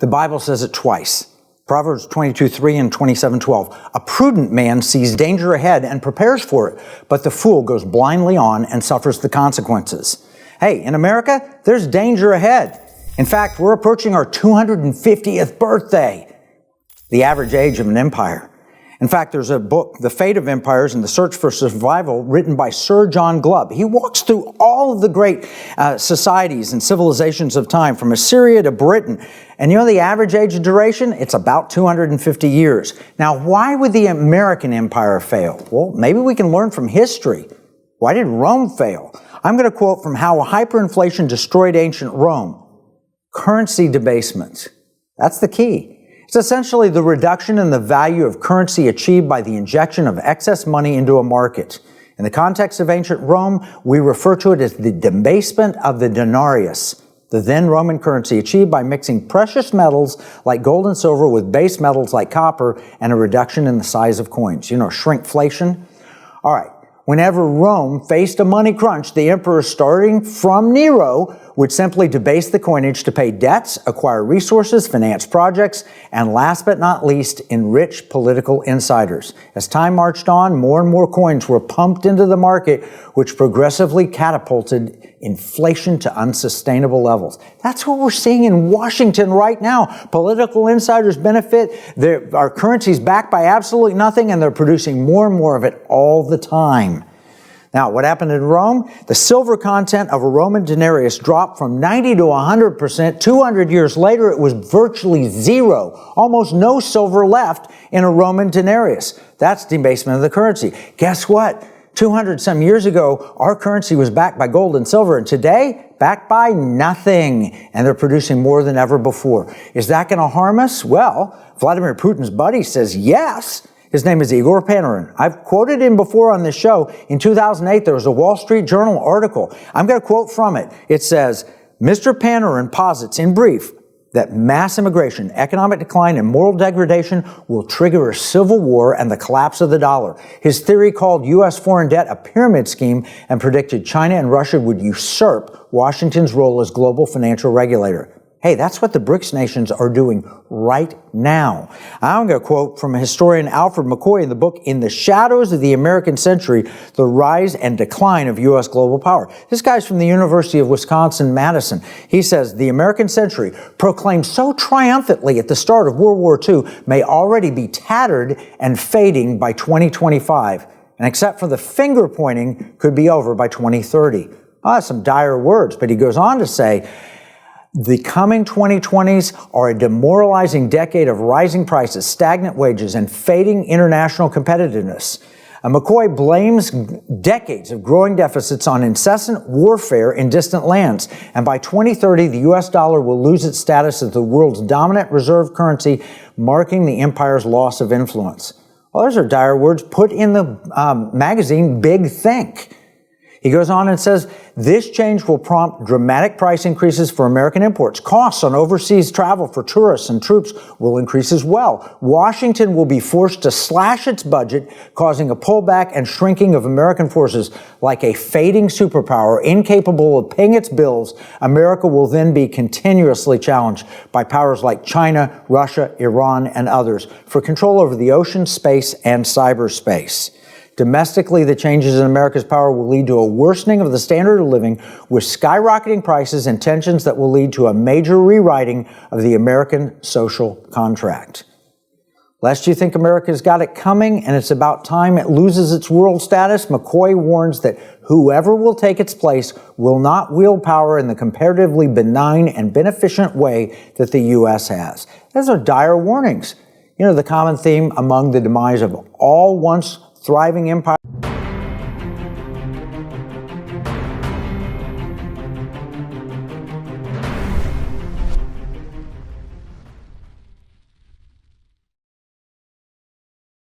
The Bible says it twice. Proverbs 22:3 and 27:12. A prudent man sees danger ahead and prepares for it, but the fool goes blindly on and suffers the consequences. Hey, in America, there's danger ahead. In fact, we're approaching our 250th birthday, the average age of an empire. In fact, there's a book, The Fate of Empires and the Search for Survival, written by Sir John Glubb. He walks through all of the great societies and civilizations of time, from Assyria to Britain. And you know the average age of duration? It's about 250 years. Now, why would the American empire fail? Well, maybe we can learn from history. Why did Rome fail? I'm going to quote from how hyperinflation destroyed ancient Rome. Currency debasement. That's the key. It's essentially the reduction in the value of currency achieved by the injection of excess money into a market. In the context of ancient Rome, we refer to it as the debasement of the denarius, the then Roman currency achieved by mixing precious metals like gold and silver with base metals like copper and a reduction in the size of coins. You know, shrinkflation? All right. Whenever Rome faced a money crunch, the emperor, starting from Nero, would simply debase the coinage to pay debts, acquire resources, finance projects, and last but not least, enrich political insiders. As time marched on, more and more coins were pumped into the market, which progressively catapulted inflation to unsustainable levels. That's what we're seeing in Washington right now. Political insiders benefit. Our currency's backed by absolutely nothing, and they're producing more and more of it all the time. Now, what happened in Rome? The silver content of a Roman denarius dropped from 90 to 100%. 200 years later, it was virtually zero. Almost no silver left in a Roman denarius. That's debasement of the currency. Guess what? 200 some years ago, our currency was backed by gold and silver, and today, backed by nothing. And they're producing more than ever before. Is that going to harm us? Well, Vladimir Putin's buddy says yes. His name is Igor Panarin. I've quoted him before on this show. In 2008, there was a Wall Street Journal article. I'm going to quote from it. It says, Mr. Panarin posits in brief that mass immigration, economic decline, and moral degradation will trigger a civil war and the collapse of the dollar. His theory called U.S. foreign debt a pyramid scheme and predicted China and Russia would usurp Washington's role as global financial regulator. Hey, that's what the BRICS nations are doing right now. I'm going to quote from historian Alfred McCoy in the book, In the Shadows of the American Century, The Rise and Decline of U.S. Global Power. This guy's from the University of Wisconsin-Madison. He says, the American century, proclaimed so triumphantly at the start of World War II, may already be tattered and fading by 2025. And except for the finger pointing, could be over by 2030. Oh, that's some dire words, but he goes on to say, the coming 2020s are a demoralizing decade of rising prices, stagnant wages, and fading international competitiveness. McCoy blames decades of growing deficits on incessant warfare in distant lands. And by 2030, the U.S. dollar will lose its status as the world's dominant reserve currency, marking the empire's loss of influence. Well, those are dire words put in the magazine Big Think. He goes on and says, this change will prompt dramatic price increases for American imports. Costs on overseas travel for tourists and troops will increase as well. Washington will be forced to slash its budget, causing a pullback and shrinking of American forces. Like a fading superpower incapable of paying its bills, America will then be continuously challenged by powers like China, Russia, Iran, and others for control over the ocean, space, and cyberspace. Domestically, the changes in America's power will lead to a worsening of the standard of living, with skyrocketing prices and tensions that will lead to a major rewriting of the American social contract. Lest you think America's got it coming and it's about time it loses its world status, McCoy warns that whoever will take its place will not wield power in the comparatively benign and beneficent way that the U.S. has. Those are dire warnings. You know, the common theme among the demise of all once thriving empires